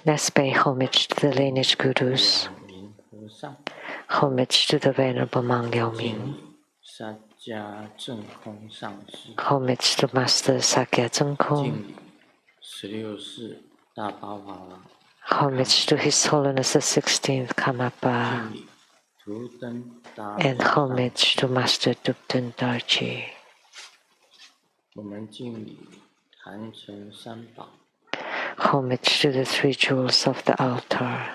Let's pay homage to the lineage gurus, homage to the Venerable Mang Liao Ming, homage to Master Sakya Zhengkong, homage to His Holiness the 16th Karmapa, and homage to Master Dukten Darji. Homage to the three jewels of the altar.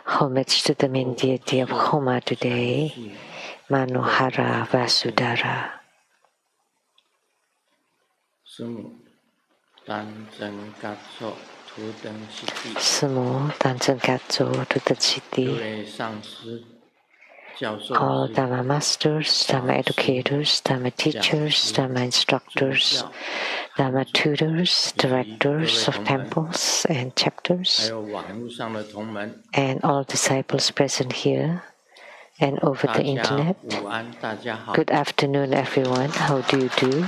Homage to the main deity of Homa today, Manohara Vasudhara. Sumu Tanzan Katso Tudan Siddhi. All Dhamma masters, Dhamma educators, Dhamma teachers, Dhamma instructors, Dhamma tutors, directors of temples and chapters, and all disciples present here and over the internet. Good afternoon, everyone. How do you do?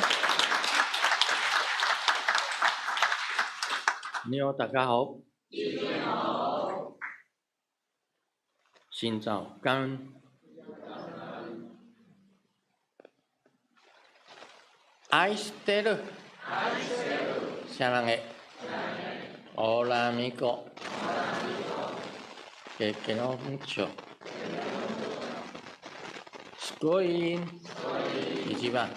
Xin chào, cảm ơn. Aishiteru. Sarange. Hola, amigo. Que quiero mucho. Sugoi. Ichiban.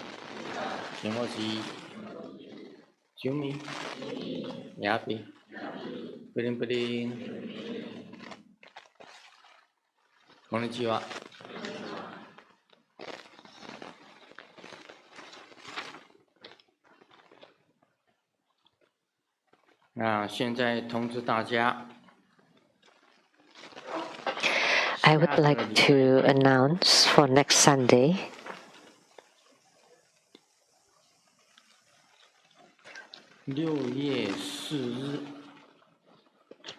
Kimochi. Yumi. Yapi. Pirin pirin. Konnichiwa. I would like to announce for next Sunday,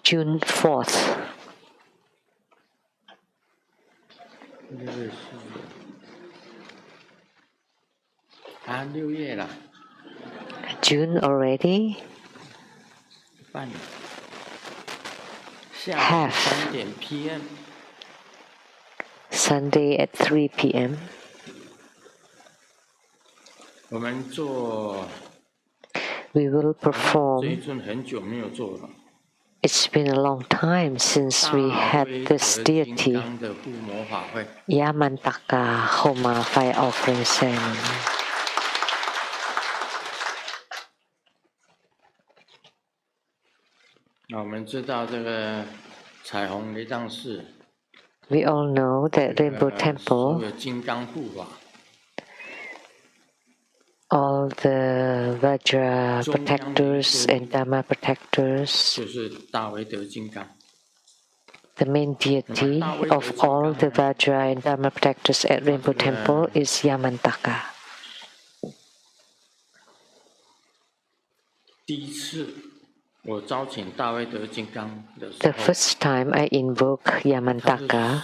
June 4th. June already? Half. Sunday at 3 p.m. We will perform. It's been a long time since we had this deity, Yamantaka Homa Fire Offering Ceremony. We all know that Rainbow Temple, all the Vajra protectors and Dhamma protectors, the main deity of all the Vajra and Dhamma protectors at Rainbow Temple is Yamantaka. The first time I invoke Yamantaka,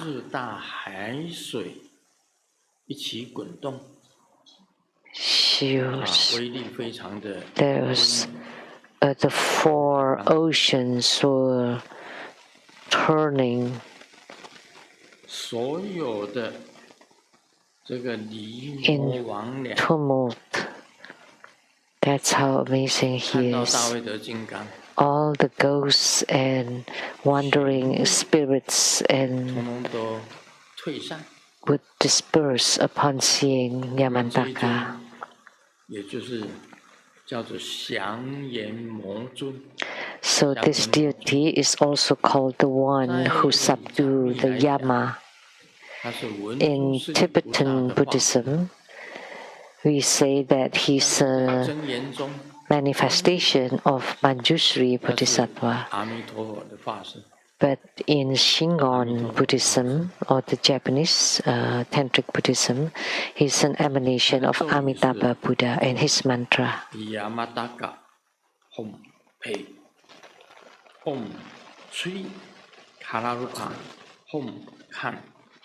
the four oceans were turning. In tumult. That's how amazing he is. All the ghosts and wandering spirits and would disperse upon seeing Yamantaka. So this deity is also called the one who subdued the Yama. In Tibetan Buddhism, we say that he's a manifestation of Manjushri Bodhisattva. But in Shingon Buddhism, or the Japanese Tantric Buddhism, he's an emanation of Amitabha Buddha and his mantra. Yamataka Hom Pei Hom Sri Kararupa Hom Kan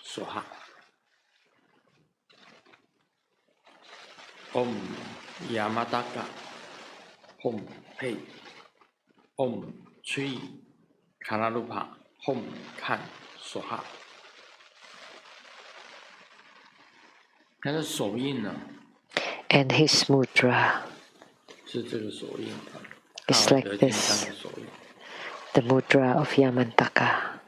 Soha Om Yamataka Hom Pei Om Chui Karalupa Hom Kan Soha。他的手印呢 And his mudra 是这个手印， is 大 like 德金刚 this, 的手印。 the mudra of Yamantaka.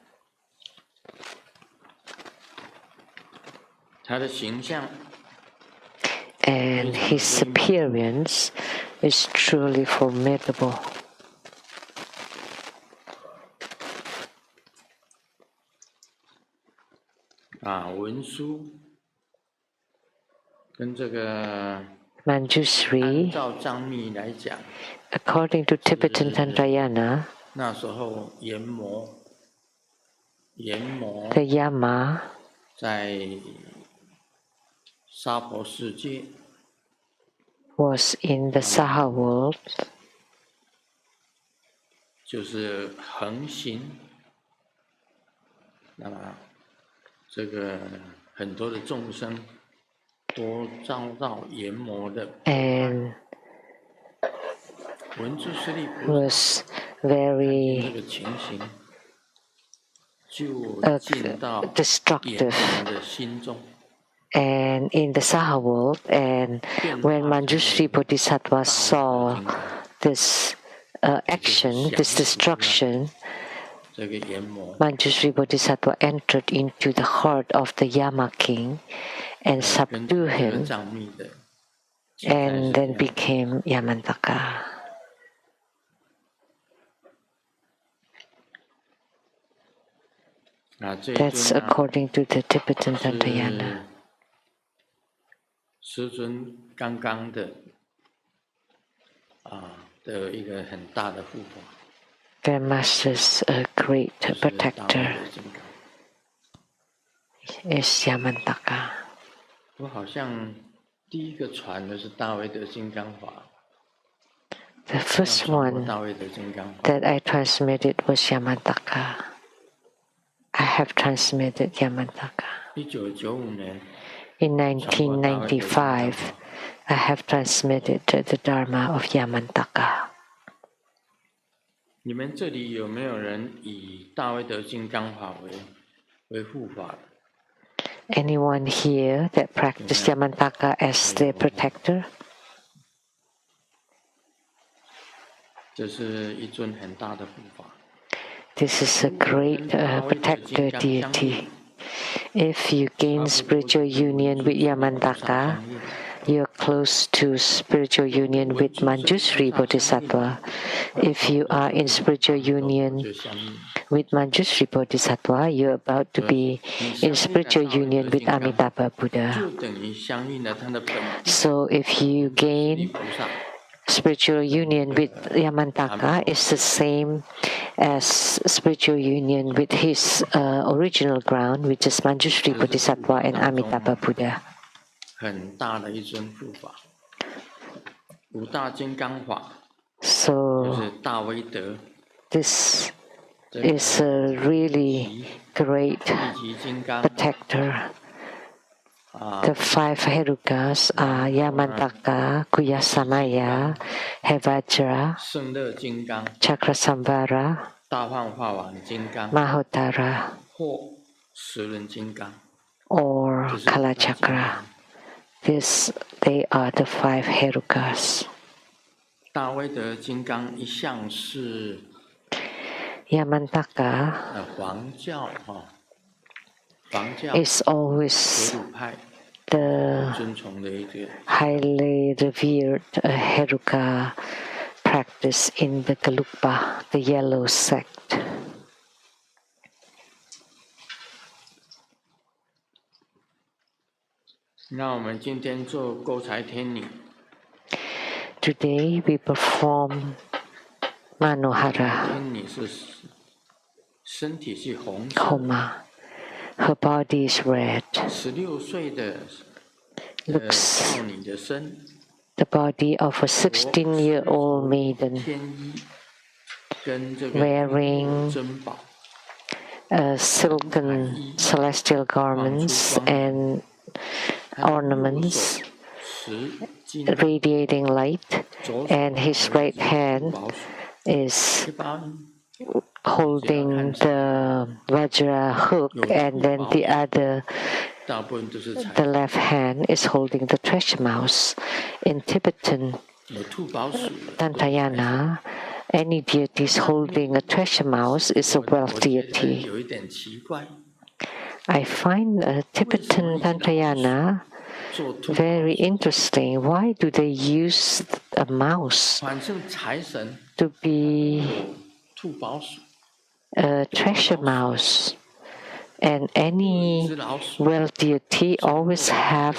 他的形象 And his appearance is truly formidable. 文书跟这个 Manjushri, 按照藏密来讲， according to Tibetan Tantrayana, 那时候研磨 the Yama 在娑婆世界 was in the Saha world, 就是横行，那么这个很多的众生都遭到研磨的 and 文殊师利菩萨 was 这 very 个情形，就进到阎 destructive 王的心中。 and in the Saha world. And when Manjushri Bodhisattva saw this action, this destruction, 这个研磨 Manjushri Bodhisattva entered into the heart of the Yama king and 跟 subdued 这个 him 藏密的记载 and 是 then 这样 became Yamantaka. 这一 That's 尊 according to the Tibetan Tantrayana. 师尊刚刚的的一个很大的护法， Their master's a great 就是大卫 protector 的金刚。 is Yamantaka. 我好像第一个传的是大卫的金刚法， The first 传过 one 大卫的金刚法。 that I transmitted was Yamantaka. I have transmitted Yamantaka. 1995年 In 1995, I have transmitted the Dharma of Yamantaka. 你们这里有没有人以大卫的金刚法为护法？ Anyone here that practice Yamantaka as their protector? 这是一尊很大的护法。 This is a great protector deity. If you gain spiritual union with Yamantaka, you are close to spiritual union with Manjushri Bodhisattva. If you are in spiritual union with Manjushri Bodhisattva, you are about to be in spiritual union with Amitabha Buddha. 就等于相应了他的本 So if you 菩 gain 萨 spiritual union with Yamantaka, it's the same as spiritual union with his original ground, which is Manjushri Bodhisattva and Amitabha Buddha. 很大的一尊护法。五大金刚法就 So 是大威德， this is a really great 地级金刚 protector. The five Herukas are Yamantaka, Kuyasamaya, Hevajra, 圣乐金刚、 Chakrasambhara, 大幻化王金刚 Mahotara, 或十轮金刚， or 这是五大金 Kalachakra. 刚。 They are the five Herukas. 大威德金刚一向是 Yamantaka 黄教黄教 is always 格鲁派 the 尊崇的一个 highly revered Heruka practice in the Gelugpa, the yellow sect. 那我们今天做勾财天女， Today we perform Manohara 天女是身体是红色， Homa. Her body is red. 16岁的 Looks 少女的身， the body of a 16-year-old maiden 天衣跟这个 wearing 珍宝， silken celestial garments and ornaments radiating light, and his right hand is holding the Vajra hook, and then the left hand is holding the treasure mouse. In Tibetan Tantayana, any deities holding a treasure mouse is a wealth deity. I find Tibetan Tantayana very interesting. Why do they use a mouse to be a treasure mouse? And any wealth deity always have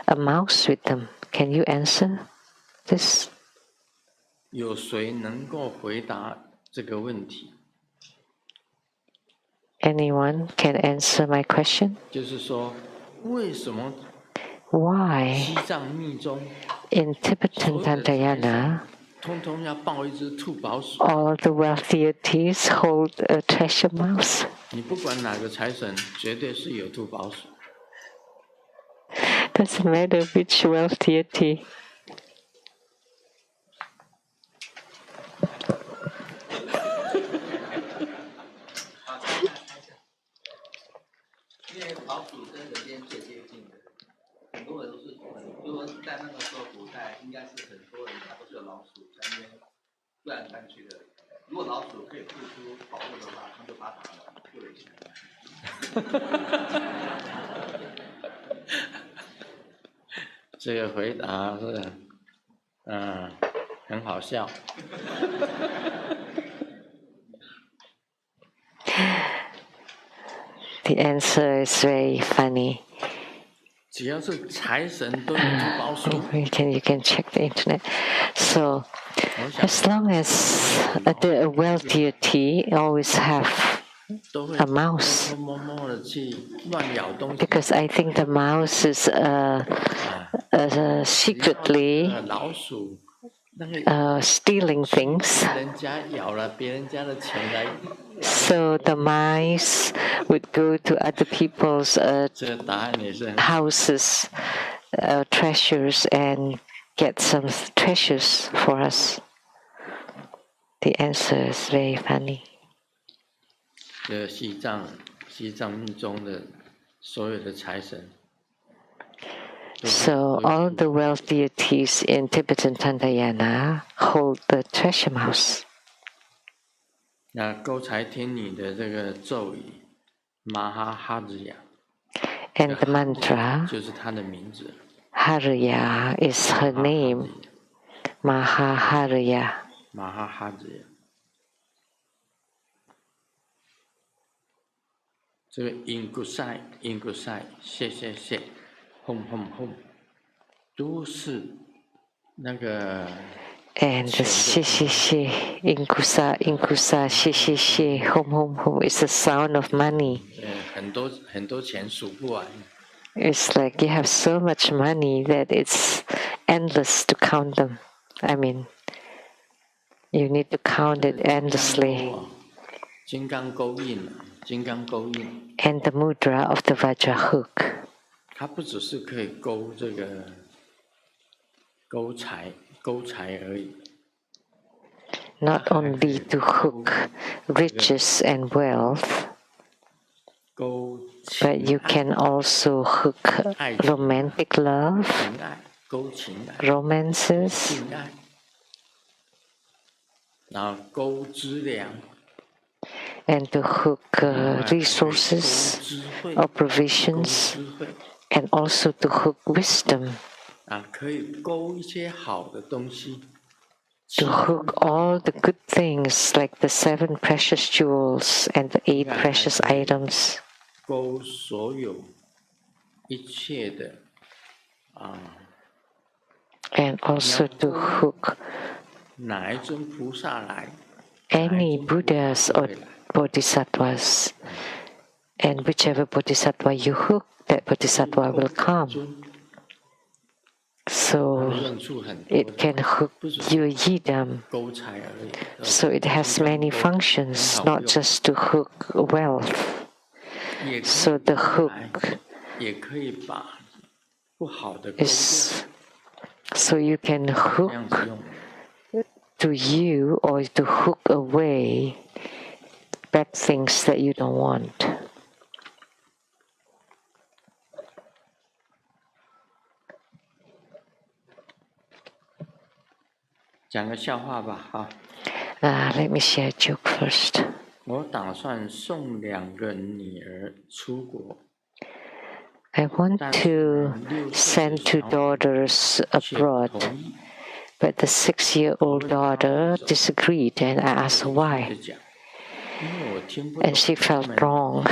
a mouse with them. Can you answer this? Anyone can answer my question? Why in Tibetan Tantayana all the wealth deities hold a treasure mouse? Doesn't matter which wealth deity. The answer is very funny. You can check the internet. So, as long as the wealth deity always have a mouse, because I think the mouse is secretly stealing things. So the mice would go to other people's houses, treasures, and get some treasures for us. The answer is very funny. So all the wealth deities in Tibetan Tantayana hold the treasure mouse. And the mantra, Harya, is her name, Mahaharya. And the shi shi shi, inkusa, shi shi shi, hum is the sound of money. It's like you have so much money that it's endless to count them. I mean, you need to count it endlessly. And the mudra of the Vajra hook. Not only to hook riches and wealth, but you can also hook romantic love, romances, and to hook resources or provisions, and also to hook wisdom. To hook all the good things like the 7 precious jewels and the 8 precious items. And also to hook any Buddhas or Bodhisattvas. And whichever Bodhisattva you hook, that Bodhisattva will come. So it can hook your yidam. So it has many functions, not just to hook wealth. So the hook is So you can hook to you or to hook away bad things that you don't want. 讲个笑话吧，哈。Let me share a joke first. 我打算送2个女儿出国。 I want to send 2 daughters abroad, but the 6-year-old daughter disagreed, and I asked why. And she felt wrong.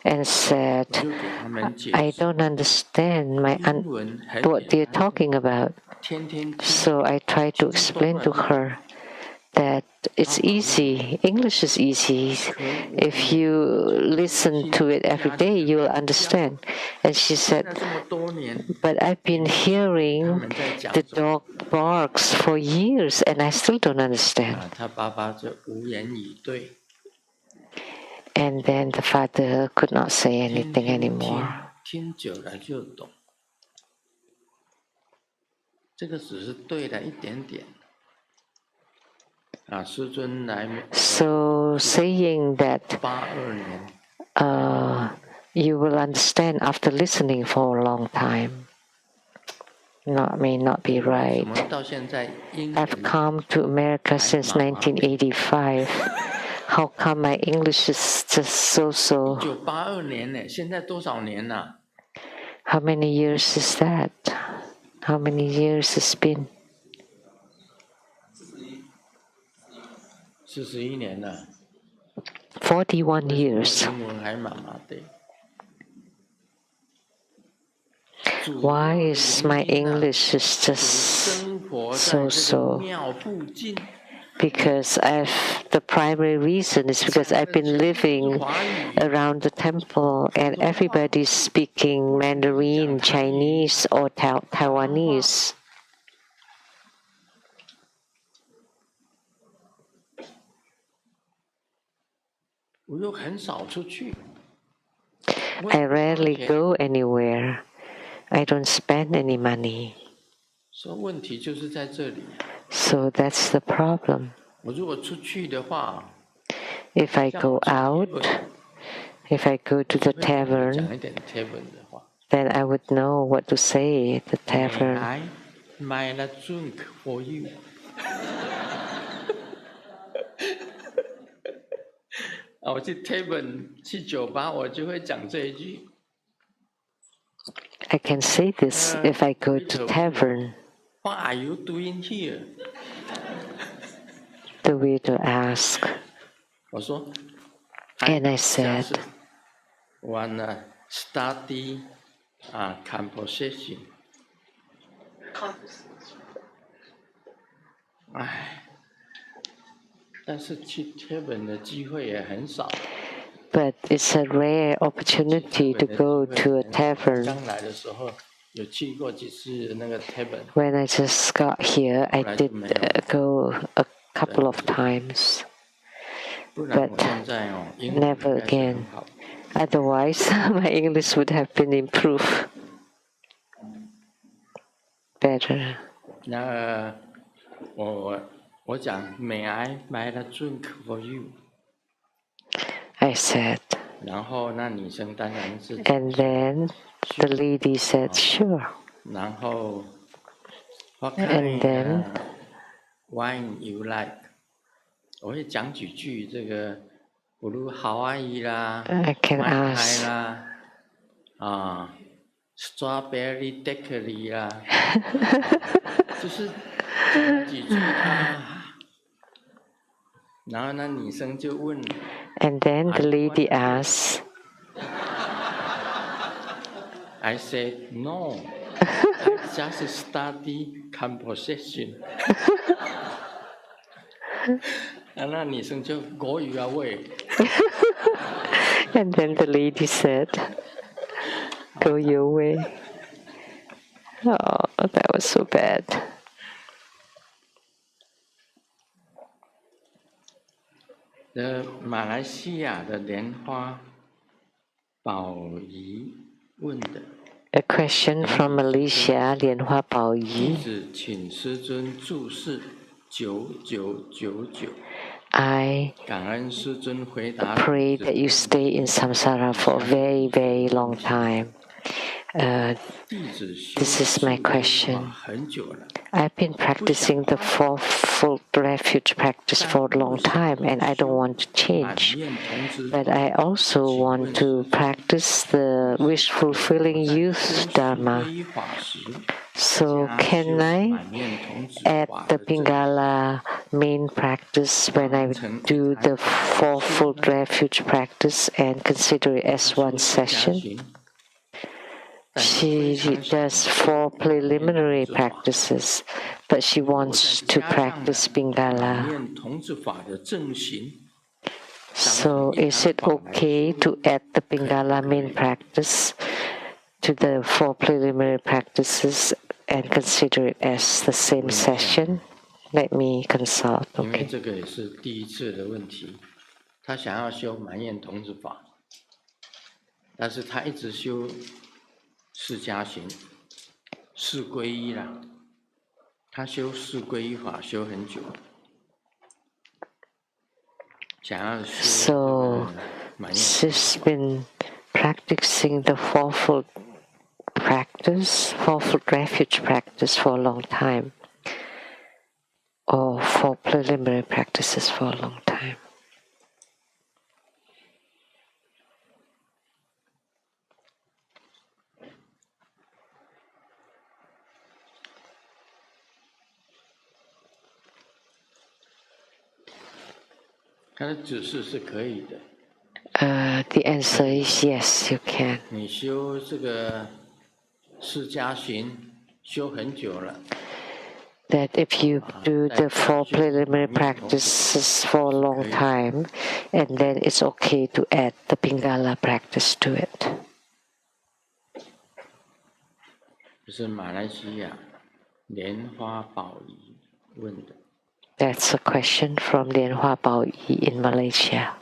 And said, I don't understand what they're talking about. So I tried to explain to her that it's easy. English is easy. If you listen to it every day, you will understand. And she said, but I've been hearing the dog barks for years and I still don't understand. And then the father could not say anything anymore. 听久了就懂，这个只是对了一点点。 So saying that you will understand after listening for a long time may not be right. I've come to America since 1985. How come my English is just so? 1982年呢，现在多少年了？ How many years is that? How many years it's been? 41年了。41 years. 英文还麻麻的。 Why is my English is just so? Because the primary reason is because I've been living around the temple and everybody's speaking Mandarin, Chinese, or Taiwanese. 我又很少出去。 I rarely go anywhere. I don't spend any money. 所以问题就是在这里。 So that's the problem. 我如果出去的话 If I go out, if I go to the 讲 tavern, 一点 tavern 的话 then I would know what to say at the tavern. I buy a drink for you 我去 tavern 去酒吧，我就会讲这一句。 I can say this if I go to tavern. What are you doing here? The waiter asked. 我说 And I said, wanna study composition. 唉，但是去 tavern 的机会也很少。 But it's a rare opportunity to go to a tavern. 刚来的时候有去过几次那个 tavern. When I just got here, I did go a couple of times, but never again. Otherwise, my English would have been improved better. 那我讲 May I buy a drink for you? I said. 然后那女生当然是 And then the lady said, sure. 然後 What And kind then wine you like? 我會講幾句這個 Blue Hawaii 啦 I can Mai Tai ask. 啦Strawberry Daiquiri 啦就是講幾句然後那女生就問 And then the lady asked. I said no. I just study composition. 那女生就 go your way. And then the lady said, go your way. Oh, that was so bad. 马来西亚的莲花宝仪问的 A question from Malaysia, Lian Hua Bao Yi. I pray that you stay in samsara for a very, very long time. This is my question. I've been practicing the Fourfold Refuge practice for a long time and I don't want to change. But I also want to practice the wish-fulfilling youth Dharma. So can I add the Pingala main practice when I do the Fourfold Refuge practice and consider it as one session? She does 4 preliminary practices, but she wants to practice Pingala. So is it okay to add the Pingala main practice to the 4 preliminary practices and consider it as the same session? Let me consult. Okay. 这个也是第一次的问题，他想要修满愿童子法，但是他一直修释迦行、四皈依啦，他修四皈依法修很久，想要修满愿。She's been practicing the fourfold refuge practice for a long time, or 4 preliminary practices for a long time. The answer is yes, you can. 你修这个释迦行修很久了。That if you do the 4 preliminary practices for a long time, and then it's okay to add the Pingala practice to it. 这是马来西亚莲花宝仪问的。That's a question from Lian Hua Bao Yi in Malaysia.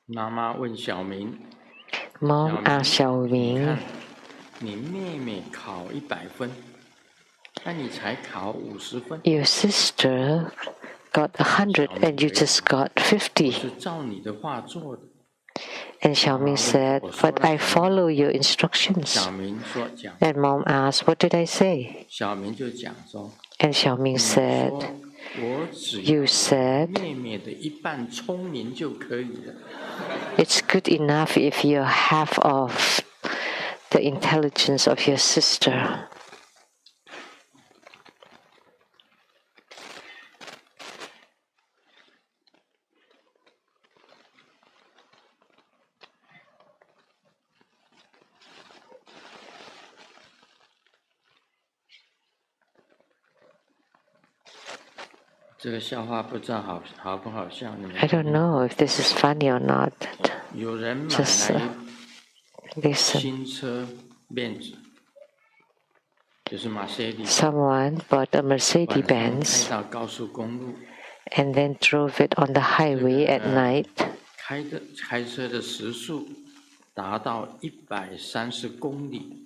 Mama 问小明 Mom asked Xiaoming, 你妹妹考100分，那你才考50分。 Your sister got 100 and you just got 50. 是照你的话做的。 And Xiaoming said, but I follow your instructions. 小明说讲。 And Mom asked, what did I say? 小明就讲说。 And Xiaoming said, you said, 妹妹的一半聪明就可以了。 It's good enough if you're half of the intelligence of your sister. I don't know if this is funny or not. Just listen. Someone bought a Mercedes-Benz and then drove it on the highway at night.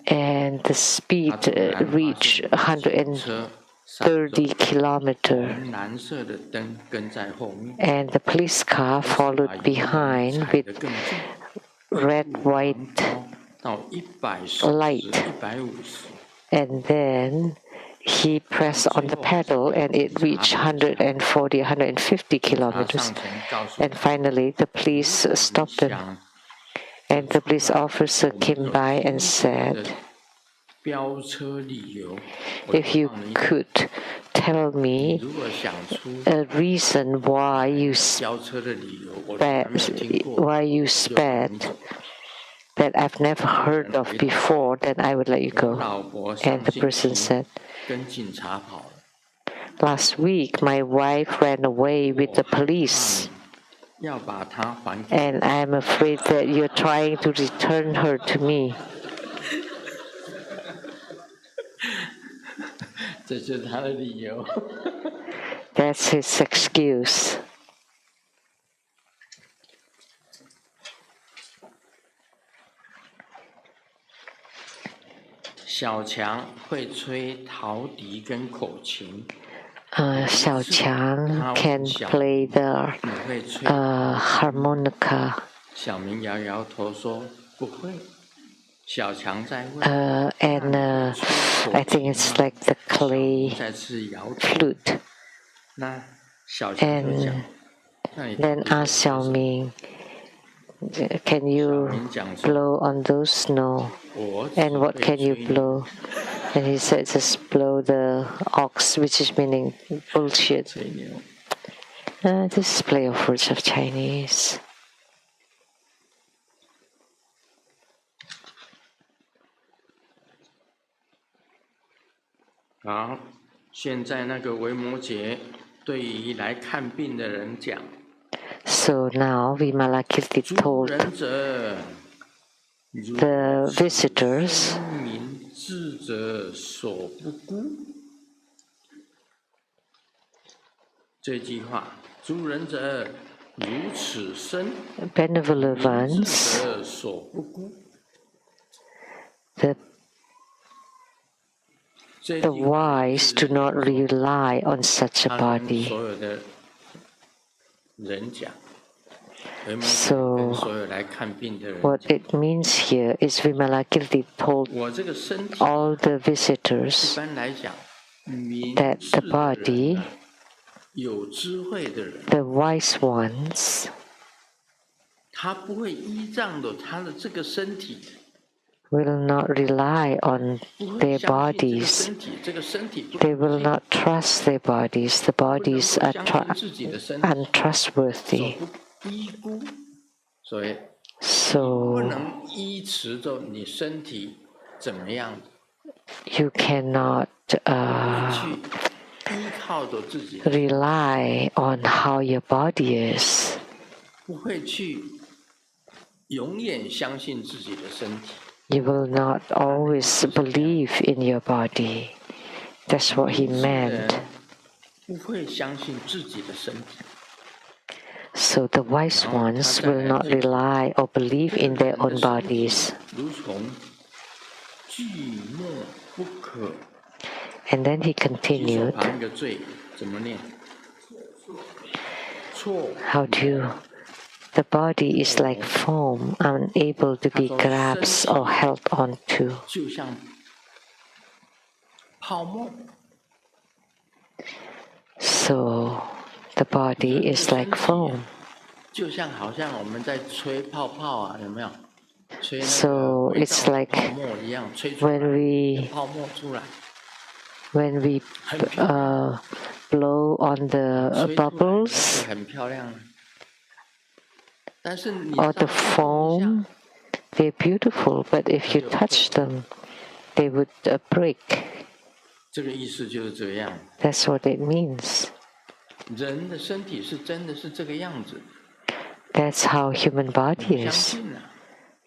And the speed reached 130 kilometers. And the police car followed behind with red, white light. And then he pressed on the pedal and it reached 140, 150 kilometers. And finally, the police stopped him. And the police officer came by and said, if you could tell me a reason why you sped that I've never heard of before, then I would let you go. And the person said, last week my wife ran away with the police. And I'm afraid that you're trying to return her to me. 这就是他的理由。That's his excuse. 小强会吹陶笛跟口琴。Xiao Qiang can play the harmonica. 小明摇摇头说不会。小强在问 and I think it's like the clay 再次摇头。flute. 那小强就讲 Then ask Xiaoming, can you blow on those? No. And what can you blow? And he said, just blow the ox, which is meaning bullshit. This is play of words of Chinese. 好，现在那个维摩诘对于来看病的人讲。So now Vimalakirti told the visitors, 智者所不孤。这句话，诸人者如此生， benevolent ones, 智者所不孤。 the wise do not rely on such a body. 所有的人讲。 So, what it means here is Vimalakirti told all the visitors that the body, the wise ones, will not rely on their bodies. They will not trust their bodies. The bodies are untrustworthy. So, you cannot rely on how your body is. You will not always believe in your body. That's what he meant. So the wise ones will not rely or believe in their own bodies. And then he continued, how do the body is like foam, unable to be grasped or held onto. So the body is like foam. So it's like when we blow on the bubbles or the foam, they're beautiful, but if you touch them, they would break. That's what it means. That's how human body is.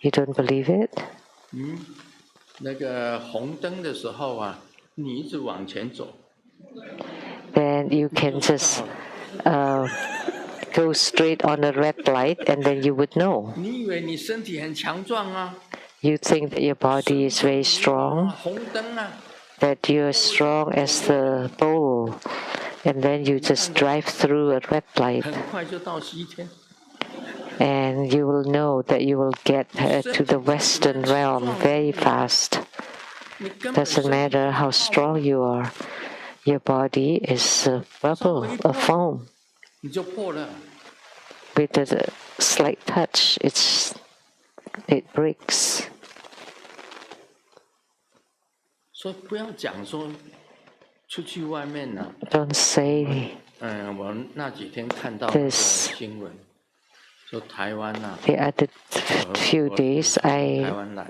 You don't believe it? Then you can just go straight on a red light and then you would know. You think that your body is very strong, that you're strong as the bull, and then you just drive through a red light. And you will know that you will get to the Western realm very fast. Doesn't matter how strong you are. Your body is a bubble, a foam. With a slight touch, it breaks. Don't say this. The other few days I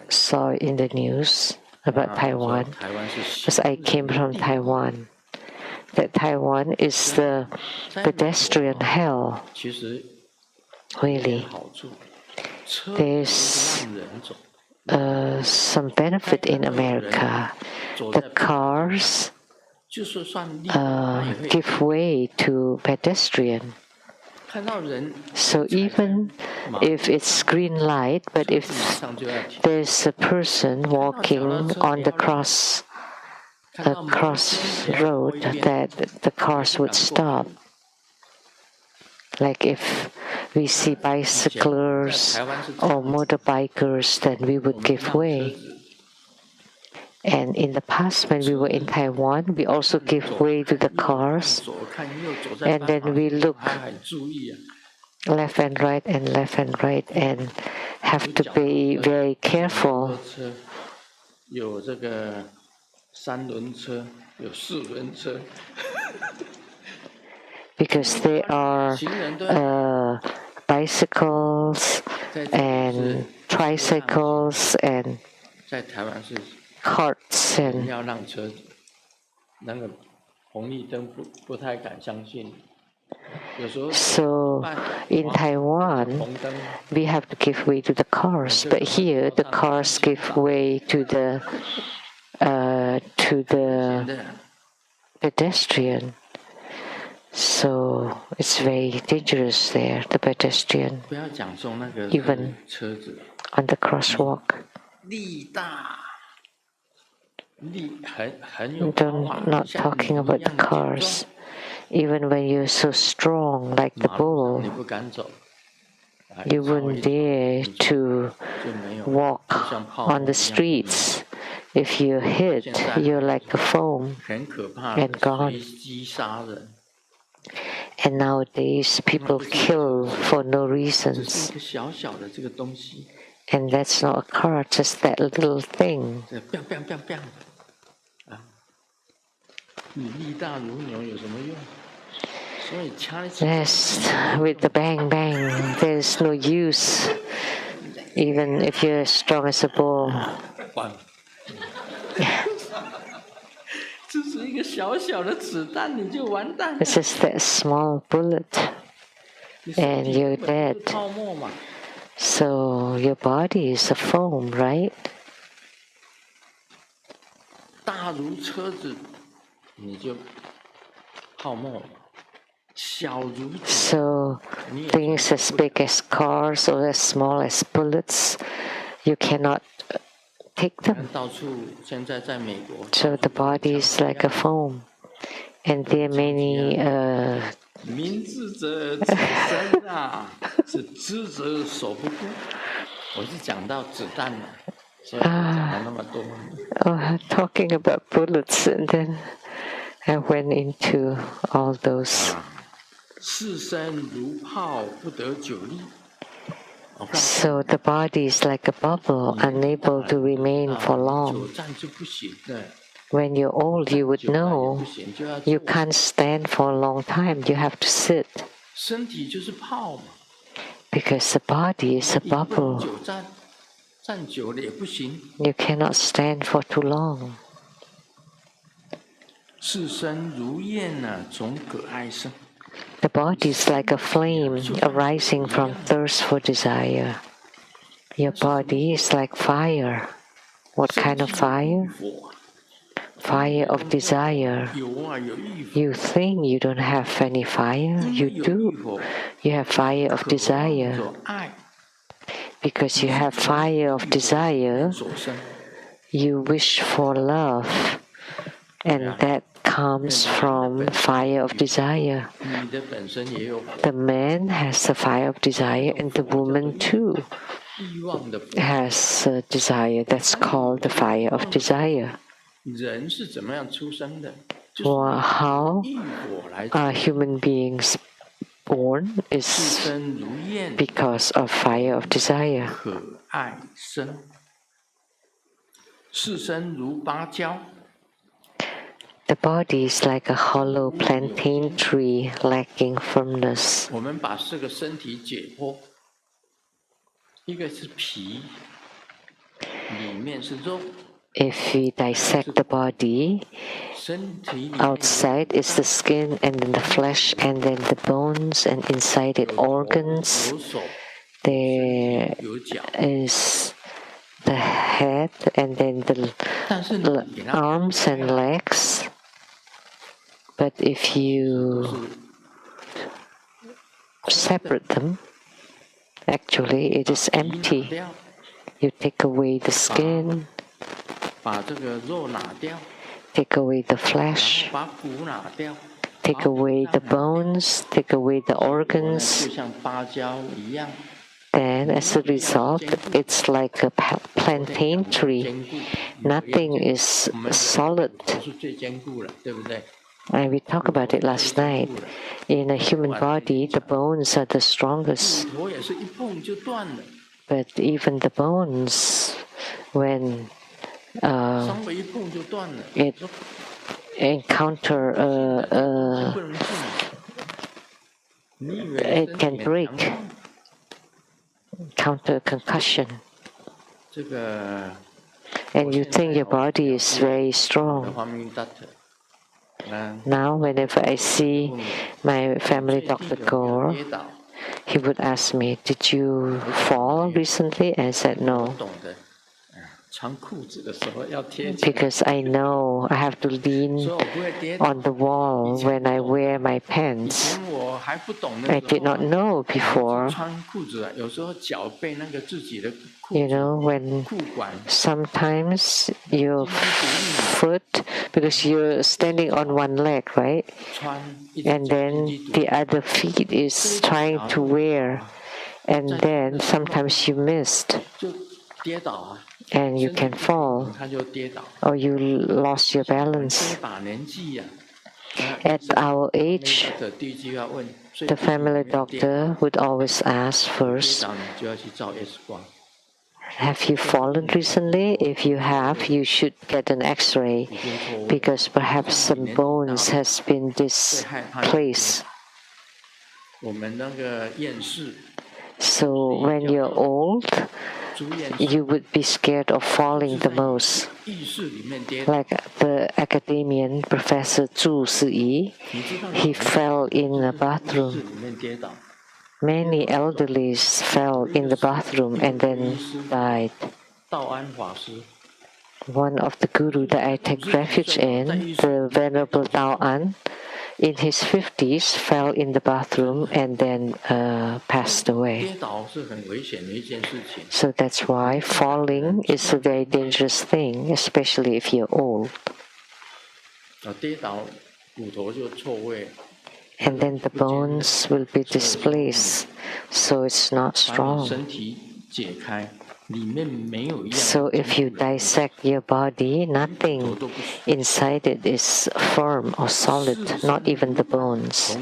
saw in the news about Taiwan, because I came from Taiwan, that Taiwan is the pedestrian hell. Really. There's some benefit in America. The cars give way to pedestrian. So even if it's green light, but if there's a person walking on the crossroad, that the cars would stop. Like if we see bicyclers or motorbikers, then we would give way. And in the past, when we were in Taiwan, we also give way to the cars. And then we look left and right and have to be very careful. Because there are bicycles and tricycles and carts and so in Taiwan we have to give way to the cars, but here the cars give way to the pedestrian. So it's very dangerous there, the pedestrian, even on the crosswalk. Not talking about the cars. Even when you're so strong like the bull, you wouldn't dare to walk on the streets. If you're hit, you're like a foam and gone. And nowadays, people kill for no reasons. And that's not a car, just that little thing. Yes, with the bang bang, there's no use, even if you're as strong as a bull. It's just that small bullet, and you're dead. So your body is a foam, right? So things as big as cars or as small as bullets, you cannot take them. So the body is like a foam. And there are many talking about bullets, and then I went into all those. So the body is like a bubble, unable to remain for long. When you're old, you would know you can't stand for a long time. You have to sit. Because the body is a bubble. You cannot stand for too long. The body is like a flame arising from thirst for desire. Your body is like fire. What kind of fire? Fire of desire. You think you don't have any fire? You do. You have fire of desire. Because you have fire of desire, you wish for love. And that comes from fire of desire. The man has the fire of desire, and the woman too has a desire. That's called the fire of desire. Well, how are human beings born is because of fire of desire. The body is like a hollow plantain tree lacking firmness. If we dissect the body, outside is the skin and then the flesh and then the bones and inside it organs. There is the head and then the arms and legs. But if you separate them, actually it is empty. You take away the skin, take away the flesh, take away the bones, take away the organs. Then as a result, it's like a plantain tree. Nothing is solid. And we talked about it last night. In a human body, the bones are the strongest. But even the bones, when it encounter it can break, counter concussion. And you think your body is very strong. Now, whenever I see my family doctor go, he would ask me, "Did you fall recently?" I said, "No." Because I know I have to lean on the wall when I wear my pants. I did not know before. When sometimes your foot, because you're standing on one leg, right? And then the other feet is trying to wear. And then sometimes you missed. And you can fall, or you lost your balance. At our age, the family doctor would always ask first, "Have you fallen recently? If you have, you should get an X-ray, because perhaps some bones has been displaced." So when you're old, you would be scared of falling the most. Like the academician Professor Zhu Siyi, he fell in a bathroom. Many elderlies fell in the bathroom and then died. One of the guru that I take refuge in, the Venerable Tao An, in his 50s, fell in the bathroom and then passed away. So that's why falling is a very dangerous thing, especially if you're old. And then the bones will be displaced, so it's not strong. So if you dissect your body, nothing inside it is firm or solid, not even the bones.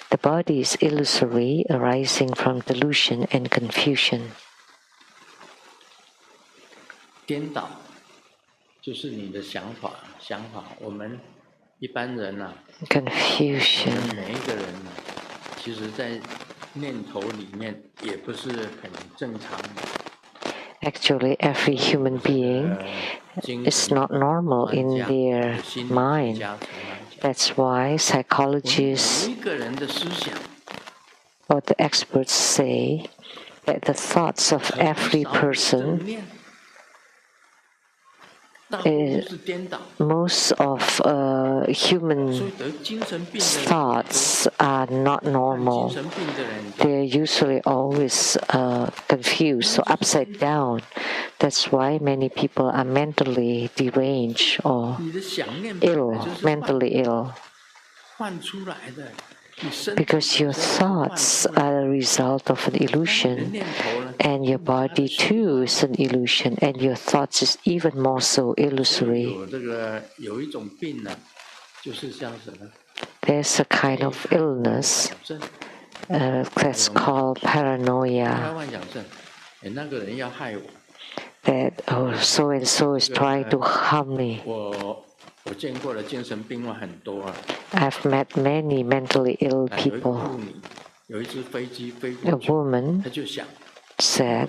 The body is illusory, arising from delusion and confusion. Confusion. Actually, every human being is not normal in their mind. That's why psychologists or the experts say that the thoughts of every person, most of human thoughts are not normal. They're usually always confused or upside down. That's why many people are mentally deranged or mentally ill. Because your thoughts are a result of an illusion, and your body too is an illusion, and your thoughts is even more so illusory. There's a kind of illness that's called paranoia. That, oh, so-and-so is trying to harm me. I've met many mentally ill people. A woman said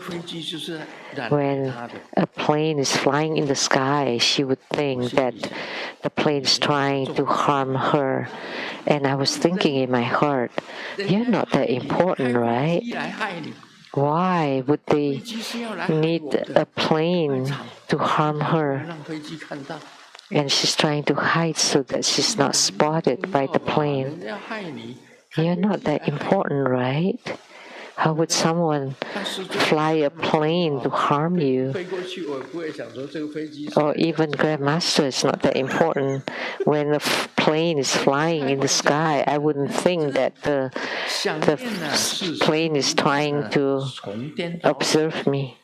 when a plane is flying in the sky, she would think that the plane is trying to harm her. And I was thinking in my heart, you're not that important, right? Why would they need a plane to harm her? And she's trying to hide so that she's not spotted by the plane. You're not that important, right? How would someone fly a plane to harm you? Or even Grandmaster is not that important. When a plane is flying in the sky, I wouldn't think that the plane is trying to observe me.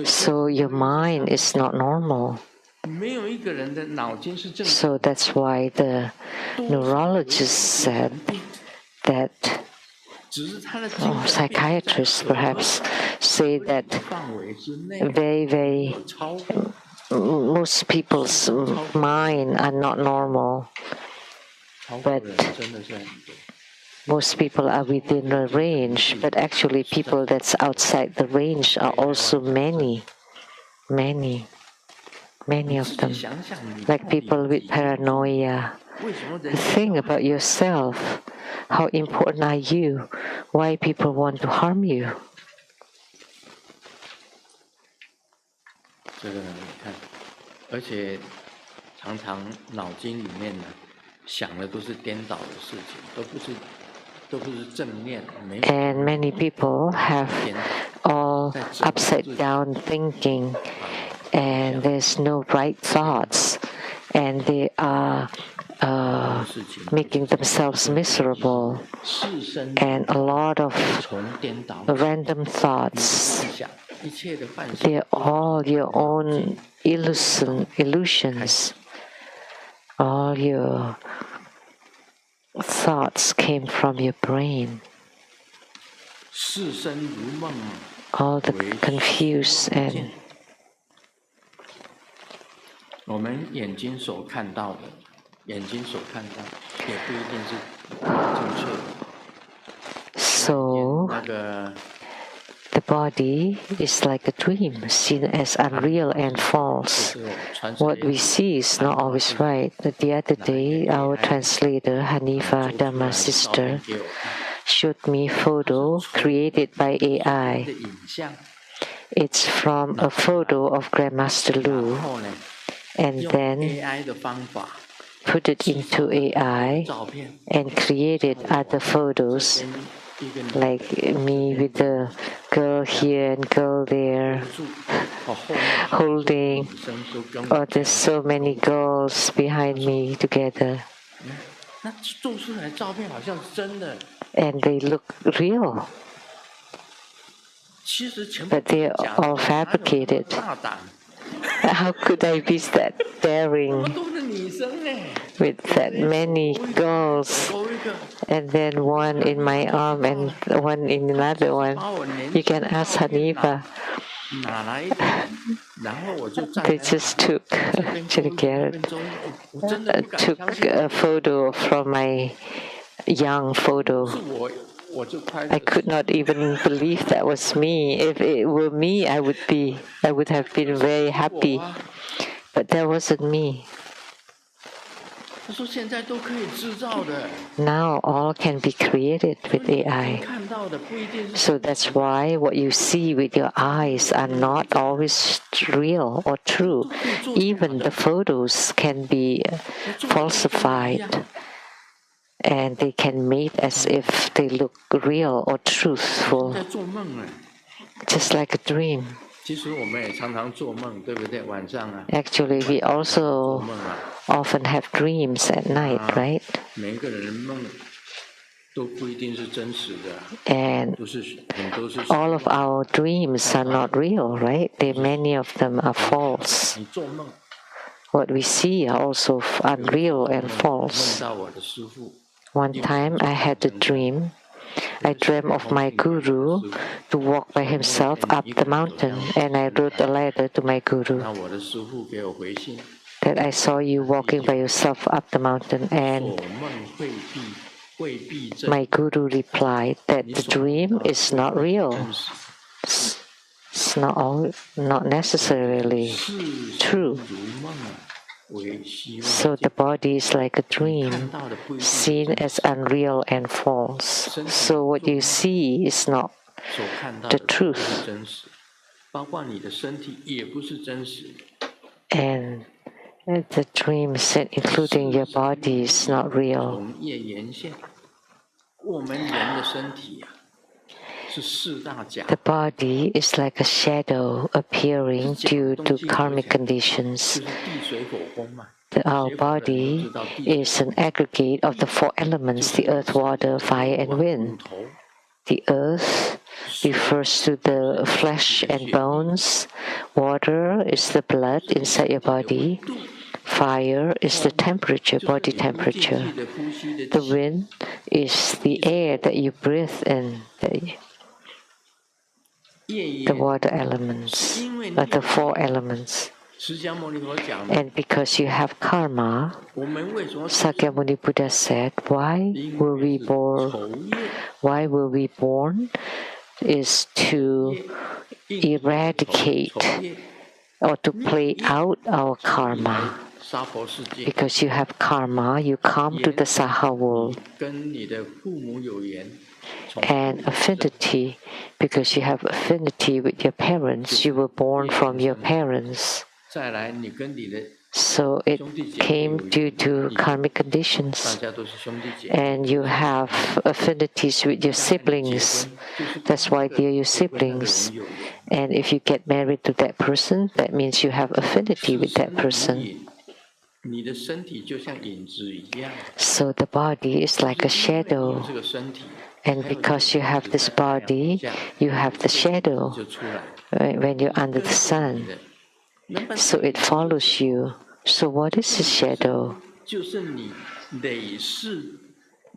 So your mind is not normal. So that's why the neurologist said that, or psychiatrists perhaps say that most people's mind are not normal, but most people are within the range, but actually people that's outside the range are also many of them, like people with paranoia. Think about yourself. How important are you? Why people want to harm you? 而且常常脑筋里面呢想的都是颠倒的事情，都不是正面。And many people have all upside down thinking, and there's no right thoughts, and they are making themselves miserable, and a lot of random thoughts. They're all your own illusions. All your thoughts came from your brain. All the confused and 我们眼睛所看到的，也不一定是正确的。 So the body is like a dream, seen as unreal and false. What we see is not always right. The other day, our translator, Hanifa Dhamma sister, showed me a photo created by AI. It's from a photo of Grandmaster Lu, and then put it into AI and created other photos, like me with the girl here and girl there, holding, or there's so many girls behind me together. And they look real, but they're all fabricated. How could I be that daring with that many girls, and then one in my arm and one in another one? You can ask Hanifa. They just took a photo from my young photo. I could not even believe that was me. If it were me, I would have been very happy. But that wasn't me. Now all can be created with AI. So that's why what you see with your eyes are not always real or true. Even the photos can be falsified, and they can make as if they look real or truthful, just like a dream. Actually, we also often have dreams at night, right? And all of our dreams are not real, right? Many of them are false. What we see are also unreal and false. One time I had a dream. I dreamt of my guru to walk by himself up the mountain, and I wrote a letter to my guru that I saw you walking by yourself up the mountain, and my guru replied that the dream is not real. It's not necessarily true. So the body is like a dream, seen as unreal and false. So what you see is not the truth. And the dream said, including your body, is not real. The body is like a shadow appearing due to karmic conditions. Our body is an aggregate of the four elements: the earth, water, fire, and wind. The earth refers to the flesh and bones. Water is the blood inside your body. Fire is the temperature, body temperature. The wind is the air that you breathe in, the water elements, the four elements. And because you have karma, Sakyamuni Buddha said, why were we born? Why were we born? Is to eradicate or to play out our karma. Because you have karma, you come to the Saha world. And affinity, because you have affinity with your parents, you were born from your parents. So it came due to karmic conditions. And you have affinities with your siblings. That's why they are your siblings. And if you get married to that person, that means you have affinity with that person. So the body is like a shadow. And because you have this body, you have the shadow when you're under the sun. So it follows you. So what is the shadow?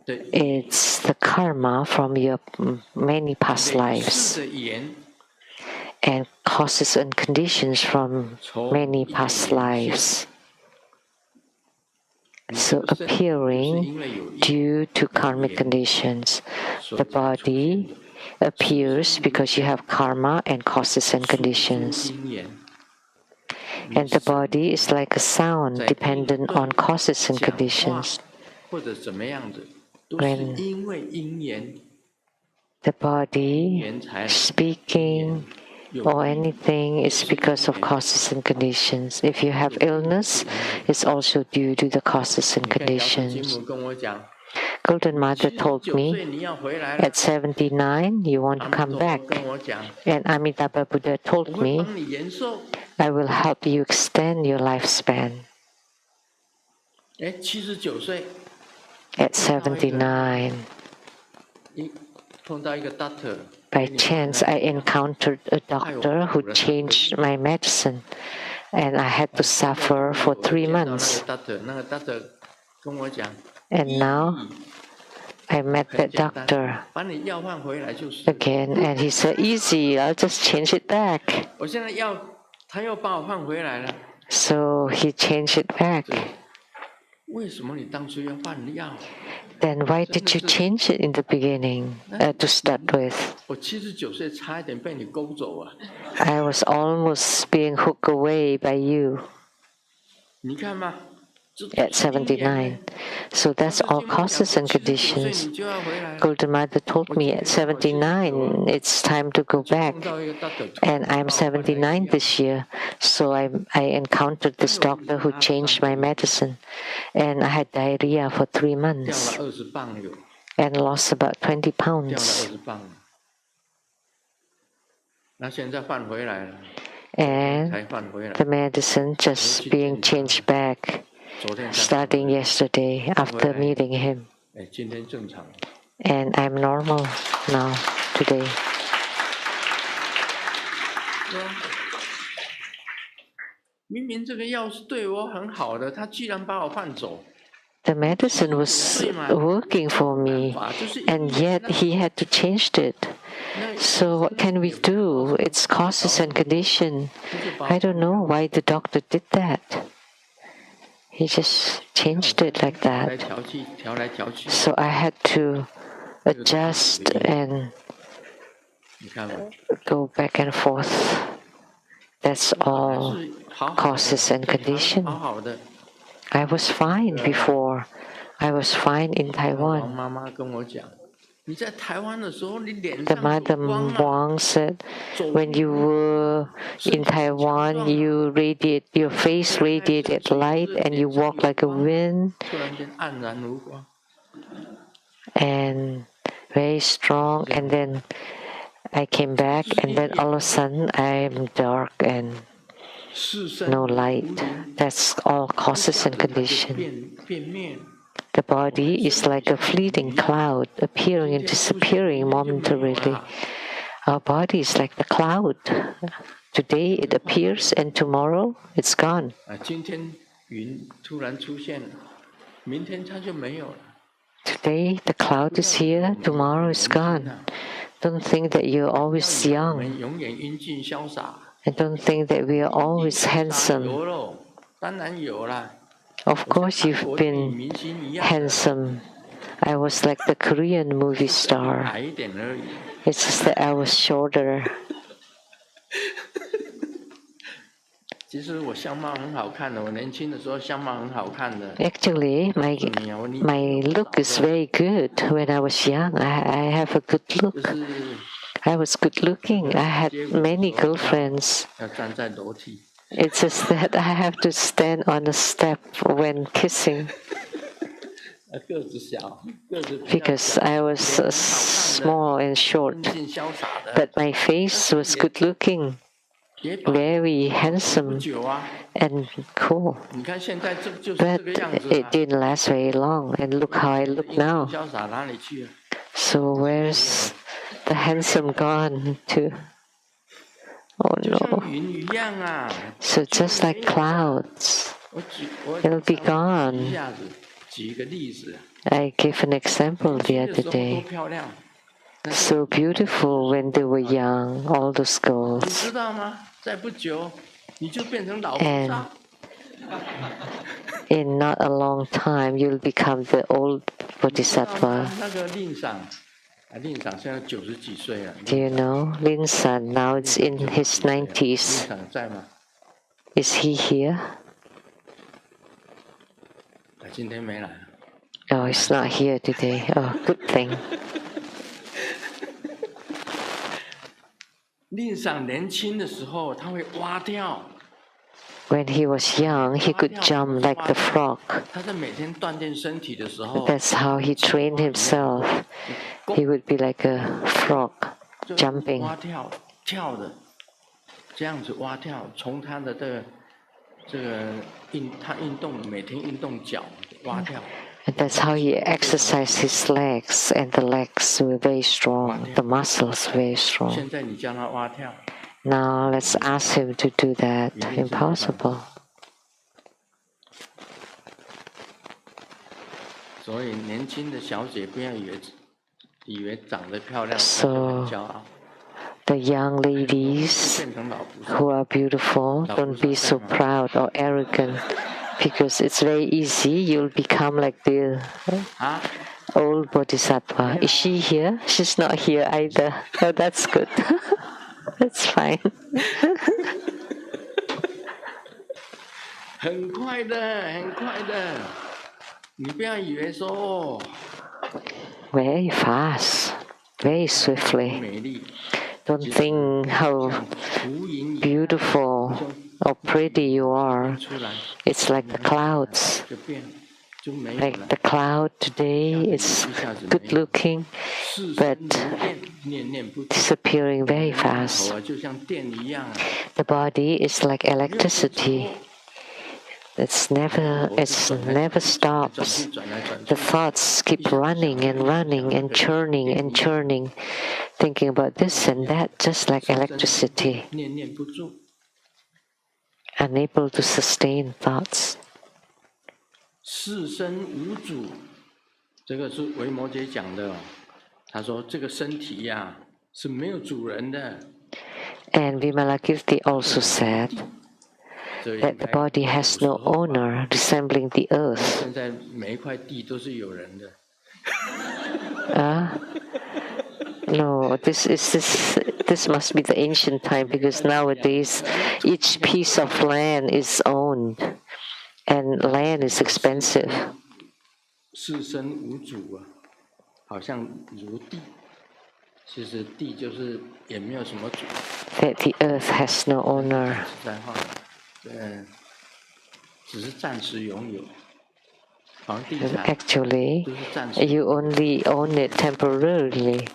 It's the karma from your many past lives and causes and conditions from many past lives. So appearing due to karmic conditions, the body appears because you have karma and causes and conditions. And the body is like a sound dependent on causes and conditions. When the body speaking or anything is because of causes and conditions. If you have illness, it's also due to the causes and conditions. Golden Mother told me, at 79, you want to come back. And Amitabha Buddha told me, I will help you extend your lifespan. At 79, by chance, I encountered a doctor who changed my medicine, and I had to suffer for 3 months. And now, I met that doctor again, and he said, easy, I'll just change it back. So he changed it back. Then why did you change it in the beginning to start with? I was almost being hooked away by you at 79. So that's all causes and conditions. Golden Mother told me at 79, it's time to go back. And I'm 79 this year. So I encountered this doctor who changed my medicine. And I had diarrhea for 3 months. And lost about 20 pounds. And the medicine just being changed back. Starting yesterday after meeting him. And I'm normal now, today. The medicine was working for me, and yet he had to change it. So what can we do? It's causes and condition. I don't know why the doctor did that. He just changed it like that. So I had to adjust and go back and forth. That's all causes and condition. I was fine before. I was fine in Taiwan. The Madam Wang said, when you were in Taiwan, your face radiated light and you walk like a wind and very strong. And then I came back and then all of a sudden I am dark and no light. That's all causes and condition. The body is like a fleeting cloud, appearing and disappearing momentarily. Our body is like the cloud. Today it appears and tomorrow it's gone. Today the cloud is here, tomorrow is gone. Don't think that you're always young. And don't think that we are always handsome. Of course you've been handsome. I was like the Korean movie star. It's just that I was shorter. Actually, my look is very good. When I was young, I have a good look. I was good looking. I had many girlfriends. It's just that I have to stand on a step when kissing. Because I was small and short. But my face was good looking, very handsome and cool. But it didn't last very long. And look how I look now. So where's the handsome gone to? Oh no. So just like clouds, it'll be gone. I gave an example the other day. So beautiful when they were young, all those girls. And in not a long time, you'll become the old bodhisattva. Do you know? Lin San, now it's in his 90s. Is he here? Oh, he's not here today. Oh, good thing. When he was young, he could jump like the frog. That's how he trained himself. He would be like a frog, jumping. And that's how he exercised his legs, and the legs were very strong, the muscles very strong. Now let's ask him to do that. Impossible. So the young ladies who are beautiful, don't be so proud or arrogant, because it's very easy. You'll become like the old bodhisattva. Is she here? She's not here either. Oh, that's good. That's fine. Very fast, very swiftly. Don't think how beautiful or pretty you are. It's like the clouds. Like the cloud today is good looking, but disappearing very fast. The body is like electricity. It never stops. The thoughts keep running and running and churning, thinking about this and that, just like electricity. Unable to sustain thoughts. And Vimalakirti also said that the body has no owner, resembling the earth. No, this must be the ancient time, because nowadays each piece of land is owned, and land is expensive. 好像如地，其实地就是也没有什么主。That the earth has no owner. 实在话，只是暂时拥有。房地产 Actually, 都是暂时。you only own it temporarily.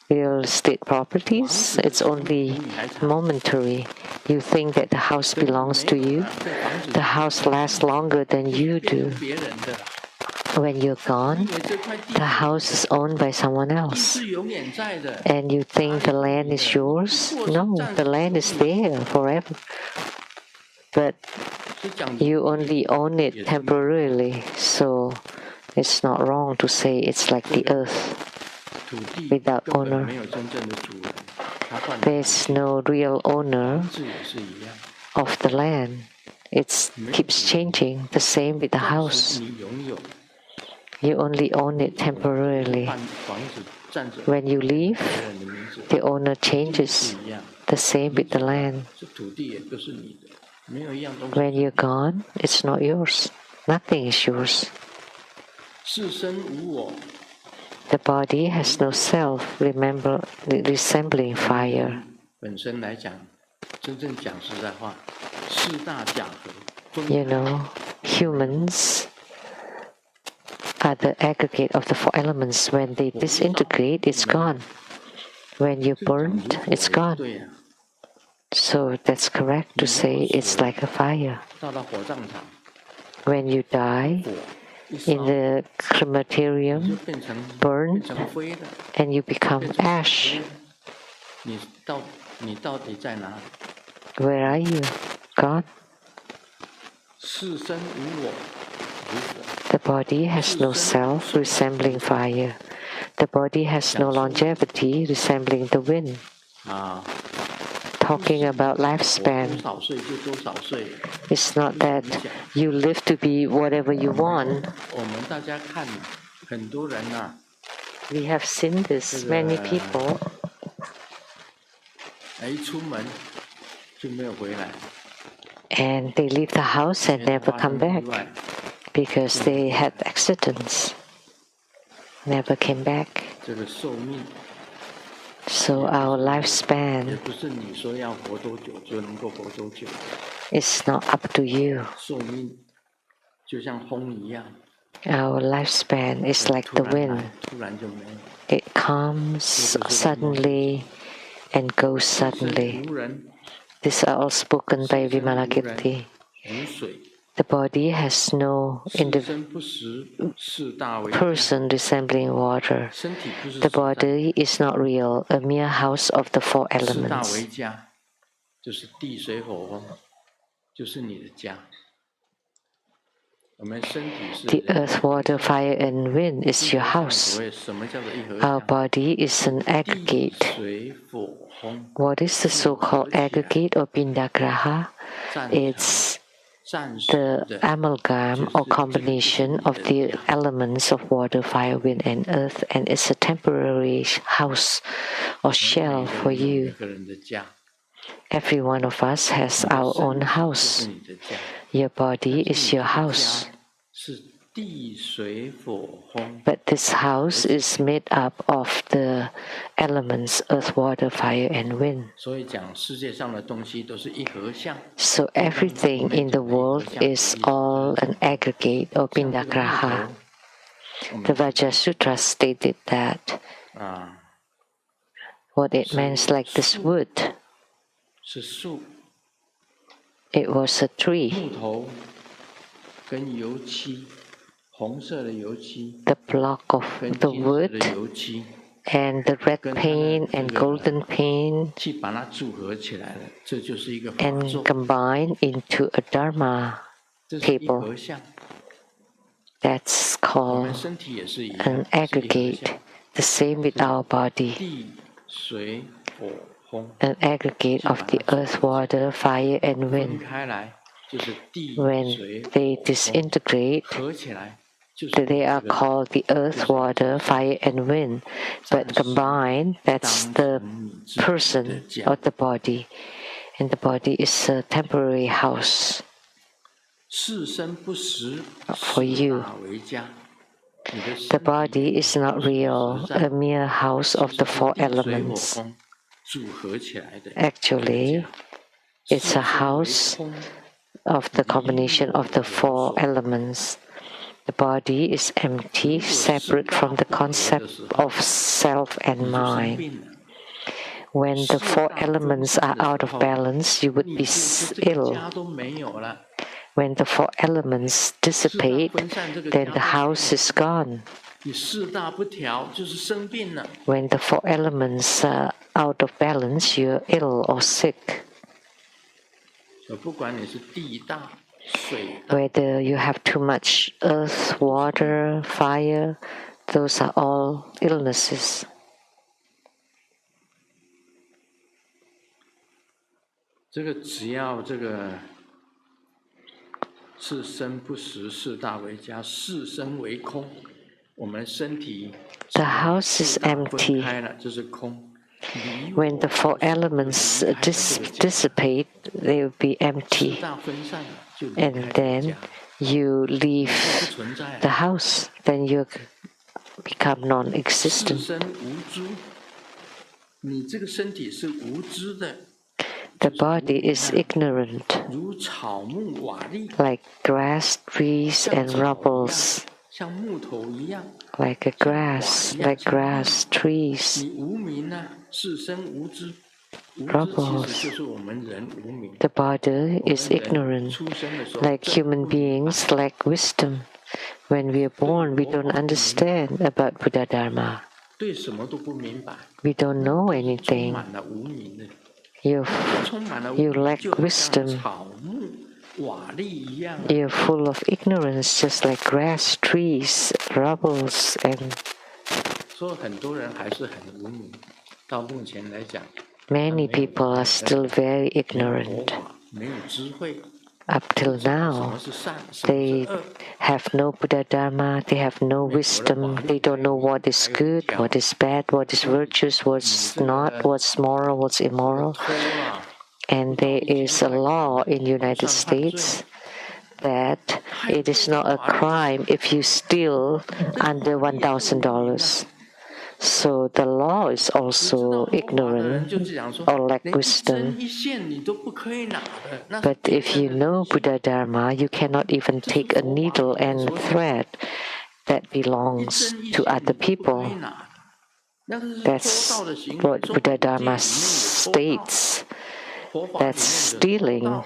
Real estate properties, it's only momentary. You think that the house belongs to you. The house lasts longer than you do. When you're gone, the house is owned by someone else. And you think the land is yours? No, the land is there forever. But you only own it temporarily, so it's not wrong to say it's like the earth without owner. There's no real owner of the land. It keeps changing. The same with the house. You only own it temporarily. When you leave, the owner changes. The same with the land. When you're gone, it's not yours. Nothing is yours. The body has no self, resembling fire. You know, humans are the aggregate of the four elements. When they disintegrate, it's gone. When you burnt, it's gone. So that's correct to say it's like a fire. When you die, in the crematorium, burn, and you become ash. Where are you? God? The body has no self, resembling fire. The body has no longevity, resembling the wind. Talking about lifespan, it's not that you live to be whatever you want. We have seen this, many people. And they leave the house and never come back because they had accidents. Never came back. So our lifespan is not up to you. Our lifespan is like the wind. It comes suddenly and goes suddenly. These are all spoken by Vimalakirti. The body has no person resembling water. The body is not real, a mere house of the four elements. The earth, water, fire, and wind is your house. Our body is an aggregate. What is the so-called aggregate or pindagraha? It's the amalgam or combination of the elements of water, fire, wind, and earth, and it's a temporary house or shell for you. Every one of us has our own house. Your body is your house. But this house is made up of the elements earth, water, fire, and wind. So everything in the world is all an aggregate or pindagraha. The Vajra Sutra stated that what it means like this wood. It was a tree. The block of the wood and the red paint and golden paint and combined into a dharma table. That's called an aggregate. The same with our body. An aggregate of the earth, water, fire, and wind. When they disintegrate, they are called the earth, water, fire, and wind. But combined, that's the person or the body. And the body is a temporary house for you. The body is not real, a mere house of the four elements. Actually, it's a house of the combination of the four elements. The body is empty, separate from the concept of self and mind. When the four elements are out of balance, you would be ill. When the four elements dissipate, then the house is gone. When the four elements are out of balance, you're ill or sick. Whether you have too much earth, water, fire, those are all illnesses. The house is empty. When the four elements dissipate, they will be empty. And then you leave the house, then you become non-existent. The body is ignorant, like grass, trees, and rubbles. Like grass, trees, rubbles. The body is ignorant, like human beings lack wisdom. When we are born, we don't understand about Buddha Dharma. We don't know anything. You lack wisdom. You're full of ignorance, just like grass, trees, rubbles, and many people are still very ignorant. Up till now, they have no Buddha Dharma, they have no wisdom, they don't know what is good, what is bad, what is virtuous, what's not, what's moral, what's immoral. And there is a law in the United States that it is not a crime if you steal under $1,000. So the law is also ignorant or lack wisdom. But if you know Buddha Dharma, you cannot even take a needle and thread that belongs to other people. That's what Buddha Dharma states. That's stealing.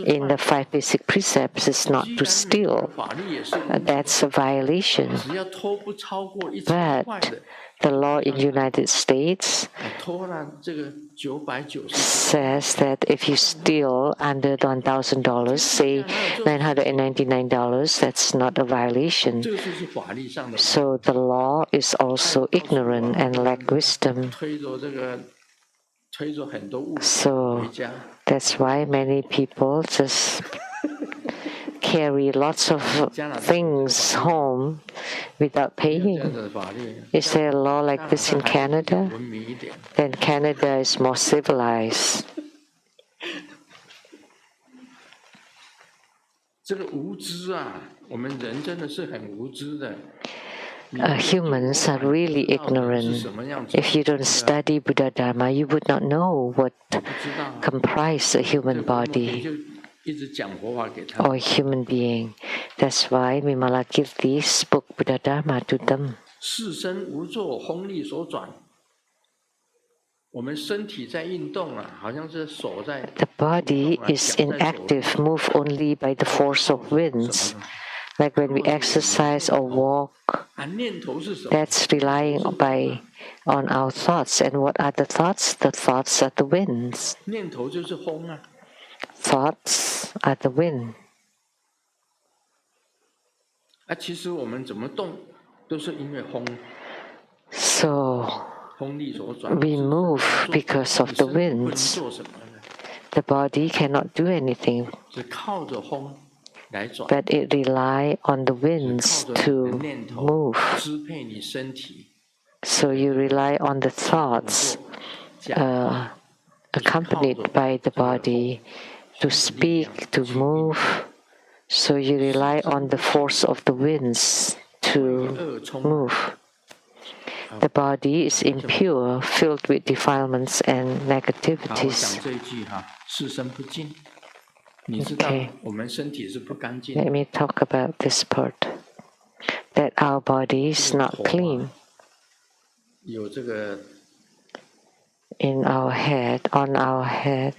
In the 5 basic precepts, is not to steal. That's a violation. But the law in the United States says that if you steal under $1,000, say $999, that's not a violation. So the law is also ignorant and lack wisdom. So that's why many people just carry lots of things home without paying. Is there a law like this in Canada? Then Canada is more civilized. Humans are really ignorant. If you don't study Buddha Dharma, you would not know what comprises a human body or a human being. That's why Vimalakirti spoke Buddha Dharma to them. The body is inactive, moved only by the force of winds. Like when we exercise or walk, that's relying on our thoughts. And what are the thoughts? The thoughts are the winds. Thoughts are the wind. So we move because of the winds. The body cannot do anything, but it relies on the winds to move. So you rely on the thoughts accompanied by the body to speak, to move. So you rely on the force of the winds to move. The body is impure, filled with defilements and negativities. Okay. Let me talk about this part. That our body is not clean. In our head, on our head.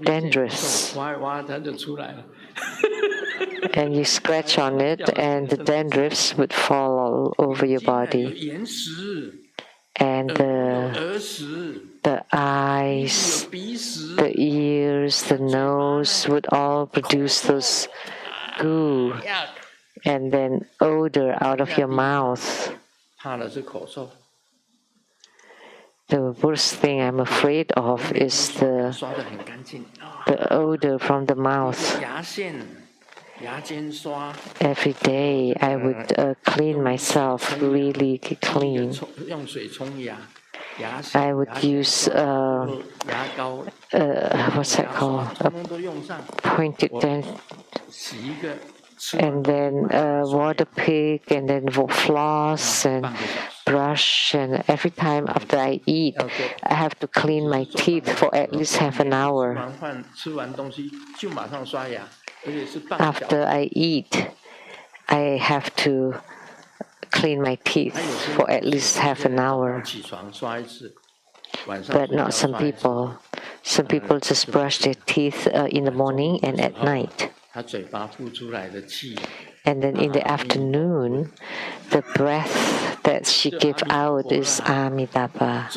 Dandruffs. And you scratch on it, and the dandruffs would fall all over your body. And the eyes, the ears, the nose would all produce those goo and then odor out of your mouth. The worst thing I'm afraid of is the odor from the mouth. Every day I would clean myself really clean. I would use what's that called? A pointed dent, and then water pick, and then floss and brush. And every time after I eat, I have to clean my teeth for at least half an hour. After I eat, I have to clean my teeth for at least half an hour. But not some people. Some people just brush their teeth in the morning and at night. And then in the afternoon, the breath that she gives out is Amitabha.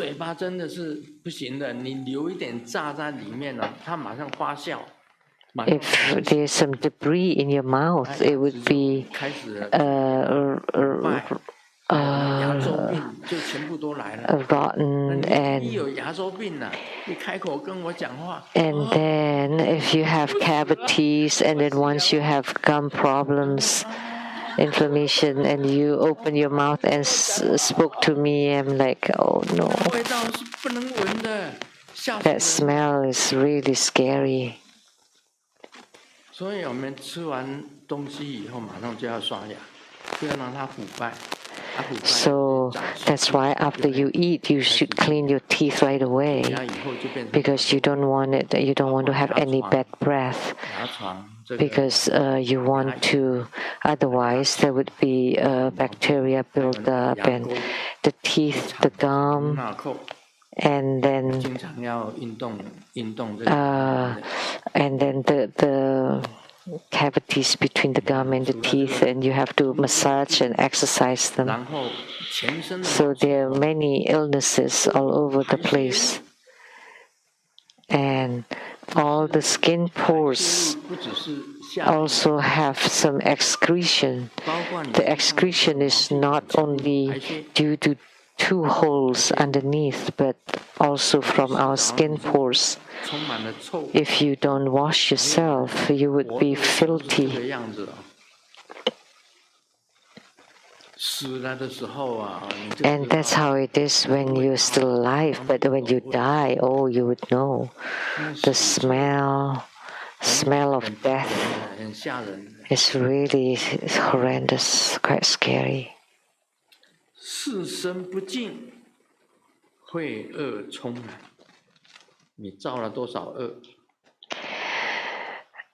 If there's some debris in your mouth, it would be rotten, and then if you have cavities, and then once you have gum problems, inflammation, and you open your mouth and spoke to me, I'm like, oh no, that smell is really scary. So that's why after you eat, you should clean your teeth right away, because you don't want it. You don't want to have any bad breath, because you want to. Otherwise, there would be bacteria built up, and the teeth, the gum, and then the cavities between the gum and the teeth, and you have to massage and exercise them. So there are many illnesses all over the place. And all the skin pores also have some excretion. The excretion is not only due to 2 holes underneath, but also from our skin pores. If you don't wash yourself, you would be filthy. And that's how it is when you're still alive. But when you die, oh, you would know. The smell of death is really horrendous, quite scary.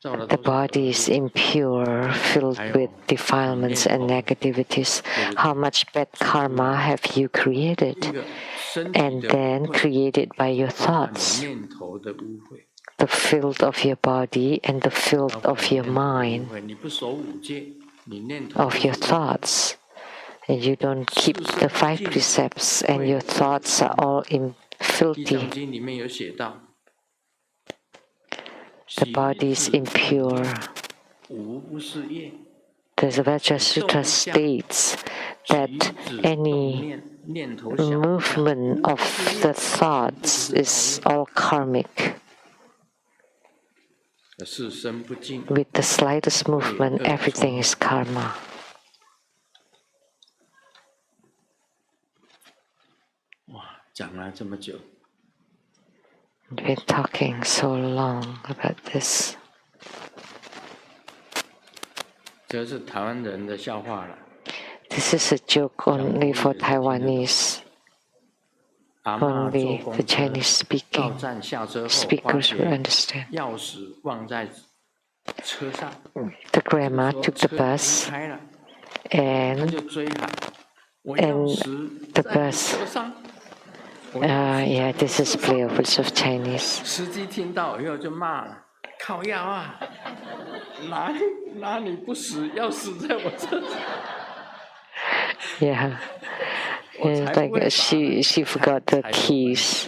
The body is impure, filled with defilements and negativities. How much bad karma have you created? And then created by your thoughts. The filth of your body and the filth of your mind, of your thoughts. And you don't keep the 5 precepts, and your thoughts are all filthy. The body is impure. The Vajra Sutra states that any movement of the thoughts is all karmic. With the slightest movement, everything is karma. We've been talking so long about this. 这是台湾人的笑话了。 This is a joke only for Taiwanese. Only the Chinese speakers will understand. 钥匙忘在车上。 The grandma took the bus and the bus. Yeah, this is playful of Chinese. 司机听到以后就骂了：“靠腰啊，哪里不死，要死在我这。” Yeah. It's like she forgot the keys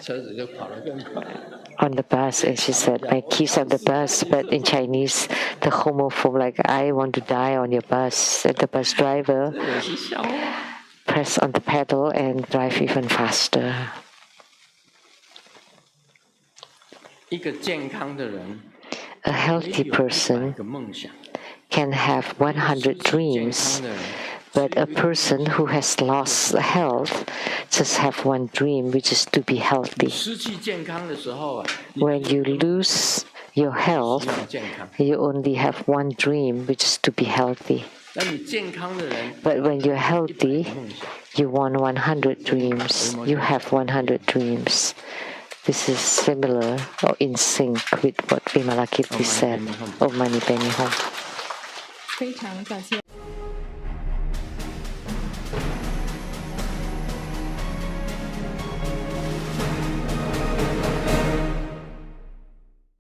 on the bus, and she said, "My keys on the bus." But in Chinese, the homophobe like, "I want to die on your bus." And the bus driver press on the pedal and drive even faster. 一个健康的人 A healthy person can have 100 dreams, but a person who has lost health just have one dream, which is to be healthy. 失去健康的时候啊， When you lose your health, you only have one dream, which is to be healthy. 那你健康的人， But when you're healthy, you want 100 dreams. You have 100 dreams. This is similar or in sync with what Vimalakirti said. Om Mani Padme Hum. 非常感谢